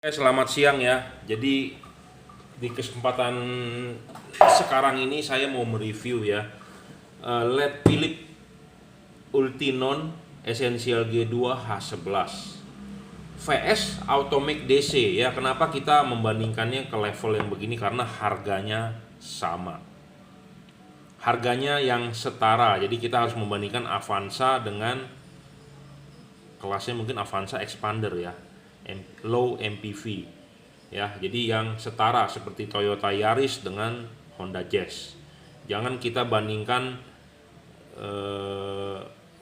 Selamat siang ya. Jadi di kesempatan sekarang ini saya mau mereview ya LED Philips Ultinon Essential G2 H11 VS Automatic DC ya. Kenapa kita membandingkannya ke level yang begini? Karena harganya sama. Harganya yang setara. Jadi kita harus membandingkan Avanza dengan kelasnya mungkin Avanza Expander ya. Low MPV. Ya, jadi yang setara seperti Toyota Yaris dengan Honda Jazz. Jangan kita bandingkan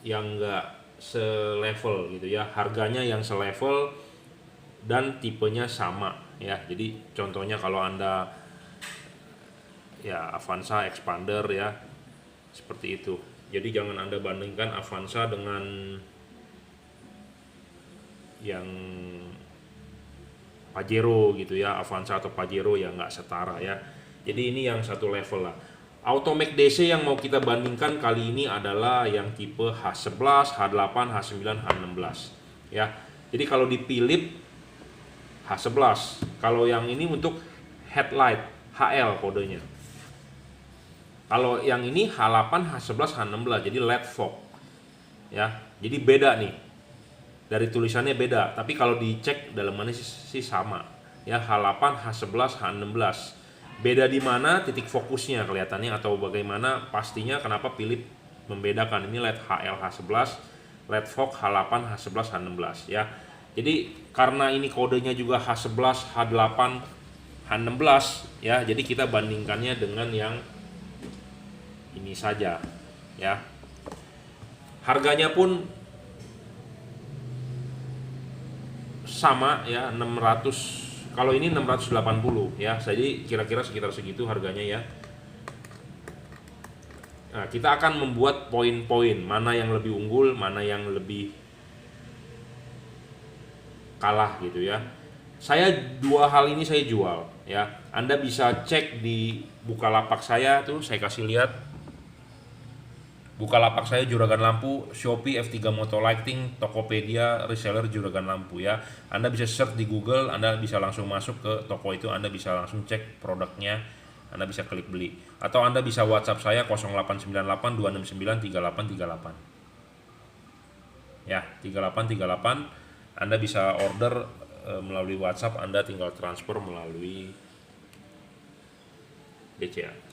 yang enggak selevel gitu ya. Harganya yang selevel dan tipenya sama ya. Jadi contohnya kalau Anda ya Avanza Expander ya seperti itu. Jadi jangan Anda bandingkan Avanza dengan yang Pajero gitu ya, Avanza atau Pajero yang nggak setara ya. Jadi ini yang satu level lah. Automatic DC yang mau kita bandingkan kali ini adalah yang tipe H11, H8, H9, H16 ya. Jadi kalau di Philips H11, kalau yang ini untuk headlight HL kodenya. Kalau yang ini H8, H11, H16 jadi LED fog ya. Jadi beda nih. Dari tulisannya beda, tapi kalau dicek dalamannya sih sama ya. H8, H11, H16 beda di mana titik fokusnya kelihatannya atau bagaimana pastinya kenapa Philips membedakan. Ini LED HL H11, LED fog H8, H11, H16 ya. Jadi karena ini kodenya juga H11, H8, H16 ya, jadi kita bandingkannya dengan yang ini saja ya. Harganya pun sama ya, 600. Kalau ini 680 ya. Jadi kira-kira sekitar segitu harganya ya. Nah, kita akan membuat poin-poin mana yang lebih unggul, mana yang lebih kalah gitu ya. Saya dua hal ini saya jual ya. Anda bisa cek di Bukalapak saya tuh, saya kasih lihat. Bukalapak saya Juragan Lampu, Shopee F3 Moto Lighting, Tokopedia reseller Juragan Lampu ya. Anda bisa search di Google, Anda bisa langsung masuk ke toko itu, Anda bisa langsung cek produknya, Anda bisa klik beli. Atau Anda bisa WhatsApp saya 0898 269 3838. Ya, 3838. Anda bisa order melalui WhatsApp, Anda tinggal transfer melalui BCA.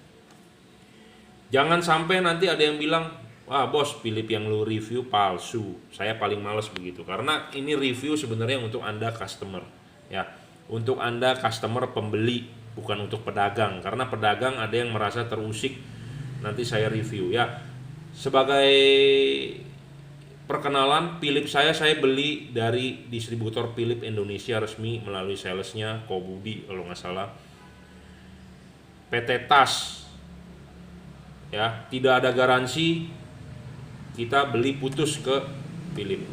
Jangan sampai nanti ada yang bilang, wah bos, Philips yang lu review palsu. Saya paling males begitu, karena ini review sebenarnya untuk Anda customer ya, untuk Anda customer pembeli, bukan untuk pedagang. Karena pedagang ada yang merasa terusik nanti saya review ya. Sebagai perkenalan, Philips saya beli dari distributor Philips Indonesia resmi melalui salesnya Kobudi kalau nggak salah, PT Tas ya. Tidak ada garansi, kita beli putus ke Philips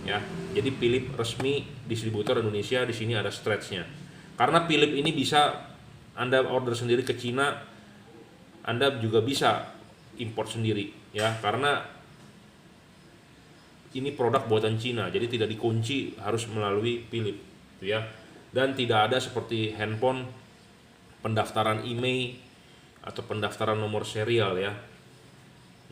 ya. Jadi Philips resmi distributor Indonesia, di sini ada stretchnya. Karena Philips ini bisa Anda order sendiri ke Cina, Anda juga bisa import sendiri ya, karena ini produk buatan Cina, jadi tidak dikunci, harus melalui Philips gitu ya. Dan tidak ada seperti handphone pendaftaran email atau pendaftaran nomor serial ya.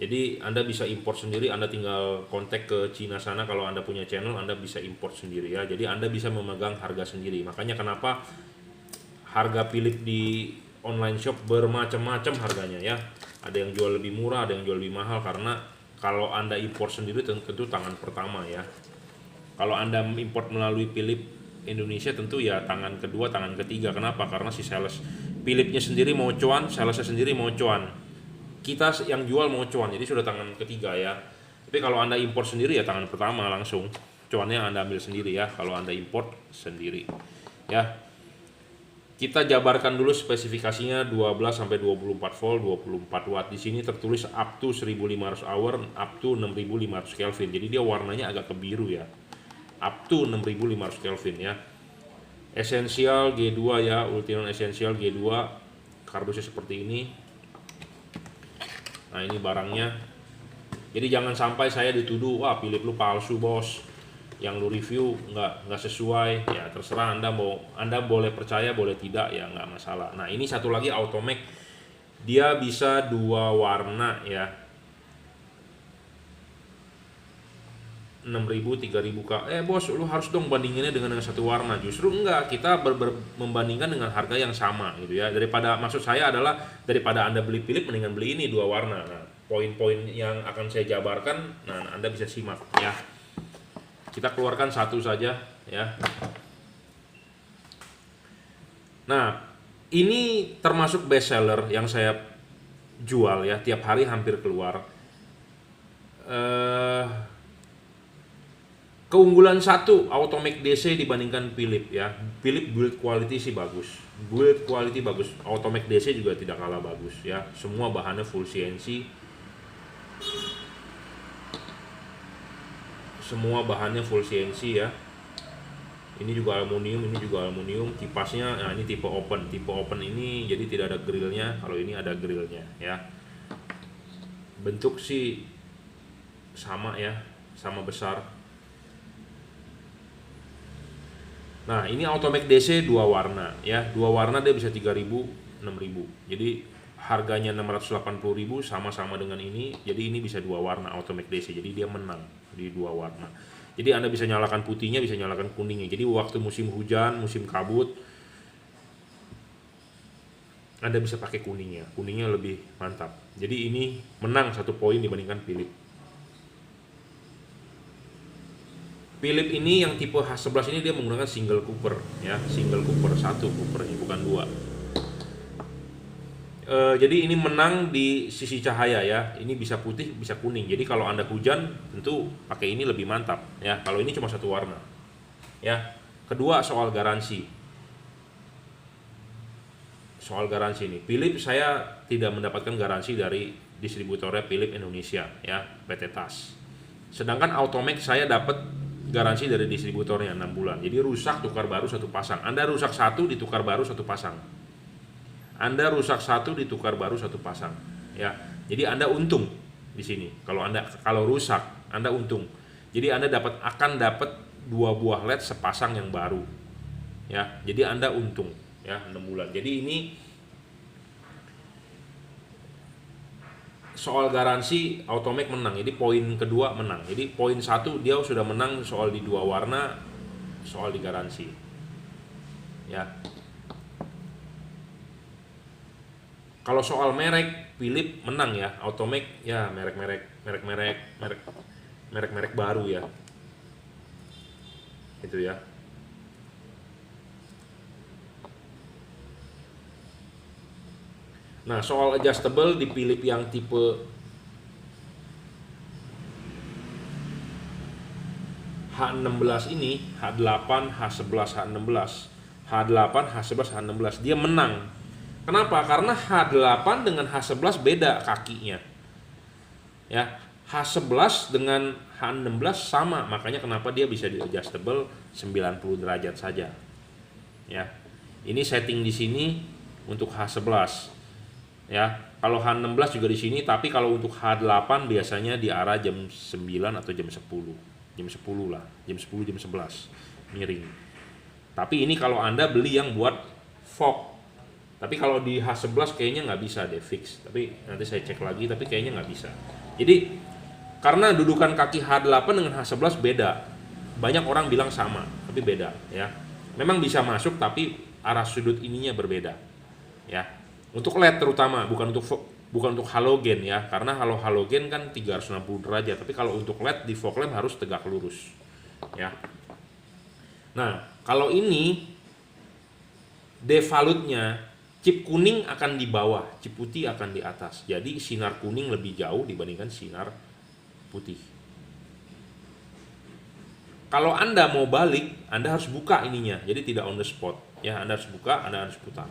Jadi Anda bisa import sendiri, Anda tinggal kontak ke Cina sana. Kalau Anda punya channel, Anda bisa import sendiri ya. Jadi Anda bisa memegang harga sendiri. Makanya kenapa harga Philips di online shop bermacam-macam harganya ya. Ada yang jual lebih murah, ada yang jual lebih mahal, karena kalau Anda import sendiri tentu tangan pertama ya. Kalau Anda import melalui Philips Indonesia tentu ya tangan kedua, tangan ketiga. Kenapa? Karena si sales Philipsnya sendiri mau cuan, salesnya sendiri mau cuan, kita yang jual mau cuan, jadi sudah tangan ketiga ya. Tapi kalau Anda import sendiri ya tangan pertama langsung, cuannya Anda ambil sendiri ya kalau Anda import sendiri ya. Kita jabarkan dulu spesifikasinya, 12 sampai 24 volt, 24 watt. Di sini tertulis up to 1500 hour, up to 6500 Kelvin. Jadi dia warnanya agak kebiru ya. Up to 6500 Kelvin ya. Essential G2 ya, Ultinon Essential G2, kardusnya seperti ini. Nah, ini barangnya. Jadi jangan sampai saya dituduh, wah Philips lu palsu bos, yang lu review nggak sesuai, ya terserah Anda boleh percaya boleh tidak, ya nggak masalah. Nah ini satu lagi Automac, dia bisa 2 warna ya, 6.000 3.000 Kak. Bos, lu harus dong bandinginnya dengan yang satu warna. Justru enggak, kita membandingkan dengan harga yang sama gitu ya. Maksud saya adalah daripada Anda beli Philips, mendingan beli ini 2 warna. Nah, poin-poin yang akan saya jabarkan, nah Anda bisa simak ya. Kita keluarkan satu saja ya. Nah, ini termasuk best seller yang saya jual ya, tiap hari hampir keluar. Keunggulan satu Automac DC dibandingkan Philips ya. Philips build quality sih bagus. Automac DC juga tidak kalah bagus ya. Semua bahannya full CNC. Ya. Ini juga aluminium, kipasnya, nah ini tipe open ini jadi tidak ada grillnya, kalau ini ada grillnya ya. Bentuk sih sama ya, sama besar. Nah ini Automac DC 2 warna ya, 2 warna dia bisa 3.000 6.000, jadi harganya 680.000 sama-sama dengan ini, jadi ini bisa 2 warna Automac DC, jadi dia menang di 2 warna. Jadi Anda bisa nyalakan putihnya, bisa nyalakan kuningnya. Jadi waktu musim hujan, musim kabut, Anda bisa pakai kuningnya lebih mantap. Jadi ini menang 1 poin dibandingkan Philips. Philips ini yang tipe H11 ini dia menggunakan single cooper ya, single cooper, 1 coopernya bukan 2. Jadi ini menang di sisi cahaya ya, ini bisa putih bisa kuning, jadi kalau Anda hujan tentu pakai ini lebih mantap ya, kalau ini cuma 1 warna ya. Kedua, soal garansi ini, Philips saya tidak mendapatkan garansi dari distributornya Philips Indonesia ya, PT TAS. Sedangkan Automac saya dapat garansi dari distributornya 6 bulan, jadi rusak tukar baru 1 pasang. Anda rusak 1 ditukar baru 1 pasang. Ya. Jadi Anda untung di sini. Kalau rusak, Anda untung. Jadi Anda akan dapat 2 buah LED sepasang yang baru. Ya. Jadi Anda untung ya 6 bulan. Jadi ini soal garansi Automac menang. Jadi poin kedua menang. Jadi poin 1 dia sudah menang soal di 2 warna, soal di garansi. Ya. Kalau soal merek, Philips menang ya, Automac ya merek baru ya. Itu ya. Nah, soal adjustable di Philips yang tipe H16 ini, H8, H11, H16, H8, H11, H16 dia menang. Kenapa? Karena H8 dengan H11 beda kakinya. Ya, H11 dengan H16 sama, makanya kenapa dia bisa di adjustable 90 derajat saja. Ya. Ini setting di sini untuk H11. Ya, kalau H16 juga di sini, tapi kalau untuk H8 biasanya di arah jam 9 atau jam 10. Jam 10 lah, jam 10 jam 11 miring. Tapi ini kalau Anda beli yang buat fog. Tapi kalau di H11 kayaknya nggak bisa deh fix. Tapi nanti saya cek lagi, tapi kayaknya nggak bisa. Jadi karena dudukan kaki H8 dengan H11 beda. Banyak orang bilang sama, tapi beda ya. Memang bisa masuk, tapi arah sudut ininya berbeda. Ya. Untuk LED terutama, bukan untuk halogen ya. Karena kalau halogen kan 360 derajat, tapi kalau untuk LED di fog lamp harus tegak lurus. Ya. Nah, kalau ini devalutnya, chip kuning akan di bawah, chip putih akan di atas. Jadi sinar kuning lebih jauh dibandingkan sinar putih. Kalau Anda mau balik, Anda harus buka ininya. Jadi tidak on the spot. Ya, Anda harus buka, Anda harus putar.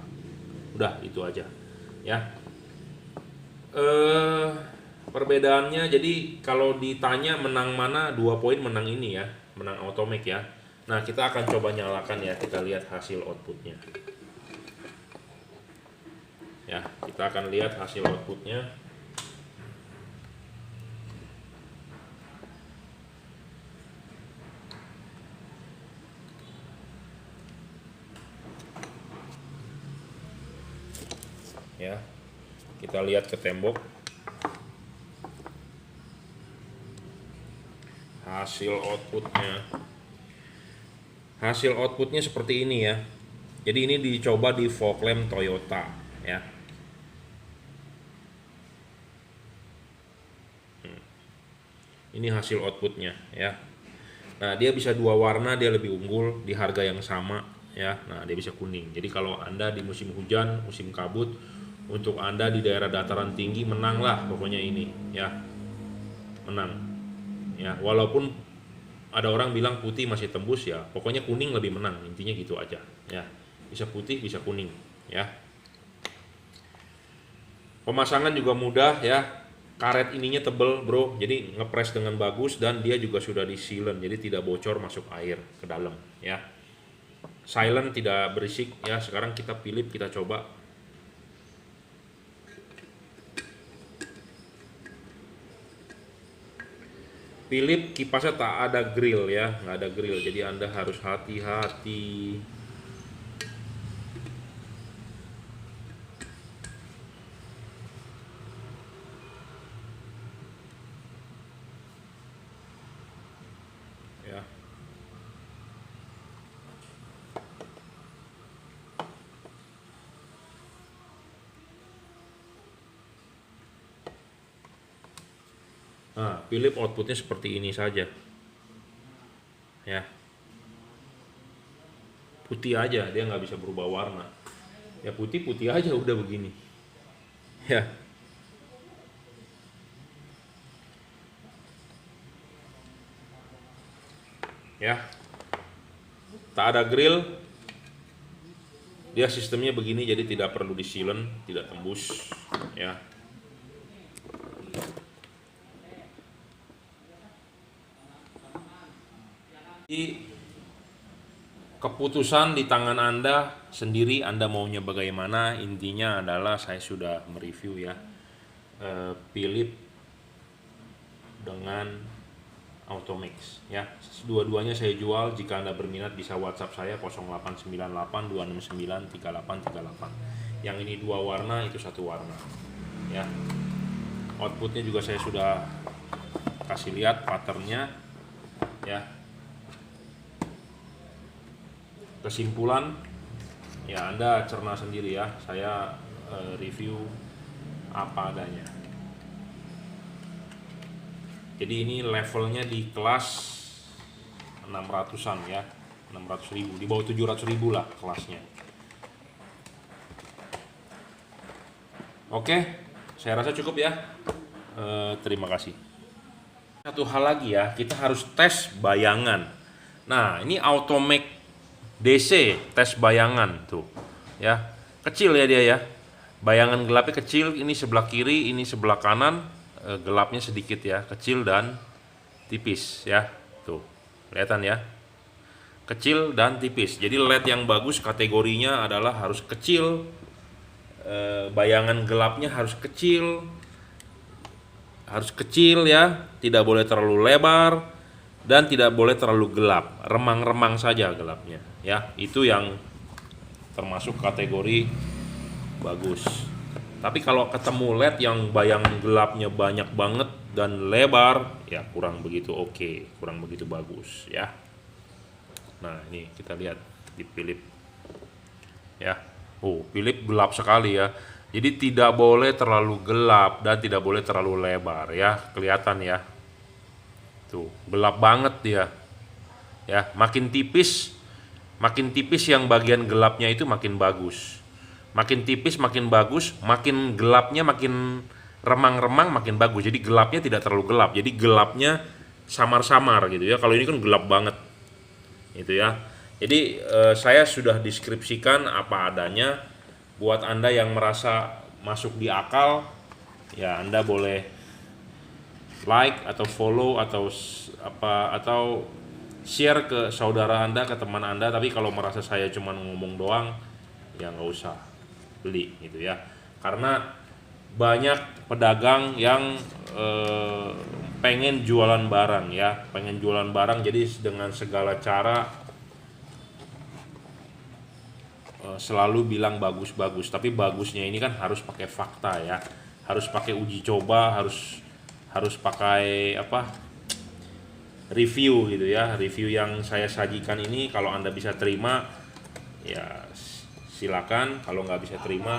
Udah, itu aja. Ya. Perbedaannya, jadi kalau ditanya menang mana, 2 poin menang ini ya, menang Automac ya. Nah, kita akan coba nyalakan ya, kita lihat hasil outputnya. Ya, kita akan lihat hasil outputnya. ya. Kita lihat ke tembok. Hasil outputnya seperti ini ya. Jadi ini dicoba di fog lamp Toyota ya. Ini hasil outputnya ya. Nah, dia bisa 2 warna, dia lebih unggul di harga yang sama ya. Nah, dia bisa kuning. Jadi kalau Anda di musim hujan, musim kabut, untuk Anda di daerah dataran tinggi, menanglah pokoknya ini ya. Menang. Ya, walaupun ada orang bilang putih masih tembus ya, pokoknya kuning lebih menang, intinya gitu aja ya. Bisa putih, bisa kuning ya. Pemasangan juga mudah ya. Karet ininya tebel bro, jadi ngepres dengan bagus, dan dia juga sudah di sealant, jadi tidak bocor masuk air ke dalam ya. Silent, tidak berisik ya. Sekarang kita Philips, kita coba. Philips kipasnya tak ada grill ya, nggak ada grill, jadi Anda harus hati-hati. Ya. Nah, Philips outputnya seperti ini saja ya. Putih aja, dia nggak bisa berubah warna ya. Putih aja udah begini ya. Ya, tak ada grill, dia sistemnya begini, jadi tidak perlu di sealant, tidak tembus ya. Jadi keputusan di tangan Anda sendiri, Anda maunya bagaimana. Intinya adalah saya sudah mereview ya Philips dengan Automix ya. Dua-duanya saya jual. Jika Anda berminat bisa WhatsApp saya 0898 269 3838. Yang ini 2 warna, itu 1 warna ya. Outputnya juga saya sudah kasih lihat patternnya ya. Kesimpulan ya Anda cerna sendiri ya. Saya review apa adanya. Jadi ini levelnya di kelas 600-an ya, 600.000, di bawah 700.000 lah kelasnya. Oke, saya rasa cukup ya. Terima kasih. Satu hal lagi ya, kita harus tes bayangan. Nah, ini Automix DC tes bayangan tuh ya. Kecil ya dia ya. Bayangan gelapnya kecil, ini sebelah kiri, ini sebelah kanan. Gelapnya sedikit ya, kecil dan tipis ya. Tuh, kelihatan ya. Kecil dan tipis. Jadi LED yang bagus kategorinya adalah harus kecil. Bayangan gelapnya harus kecil. Harus kecil ya, tidak boleh terlalu lebar dan tidak boleh terlalu gelap. Remang-remang saja gelapnya ya. Itu yang termasuk kategori bagus. Tapi kalau ketemu LED yang bayangan gelapnya banyak banget dan lebar, ya kurang begitu oke, kurang begitu bagus ya. Nah, ini kita lihat di Philips ya. Oh, Philips gelap sekali ya. Jadi tidak boleh terlalu gelap dan tidak boleh terlalu lebar ya. Kelihatan ya. Tuh, gelap banget dia. Ya, makin tipis yang bagian gelapnya itu makin bagus. Makin tipis makin bagus, makin gelapnya makin remang-remang makin bagus. Jadi gelapnya tidak terlalu gelap. Jadi gelapnya samar-samar gitu ya. Kalau ini kan gelap banget. Gitu ya. Jadi saya sudah deskripsikan apa adanya. Buat Anda yang merasa masuk di akal, ya Anda boleh like atau follow atau share ke saudara Anda, ke teman Anda. Tapi kalau merasa saya cuma ngomong doang, ya nggak usah beli gitu ya. Karena banyak pedagang yang pengen jualan barang ya, pengen jualan barang, jadi dengan segala cara selalu bilang bagus-bagus, tapi bagusnya ini kan harus pakai fakta ya, harus pakai uji coba, harus pakai apa, review gitu ya. Review yang saya sajikan ini kalau Anda bisa terima ya silakan, kalau nggak bisa terima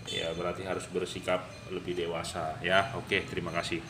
ya berarti harus bersikap lebih dewasa ya. Oke, terima kasih.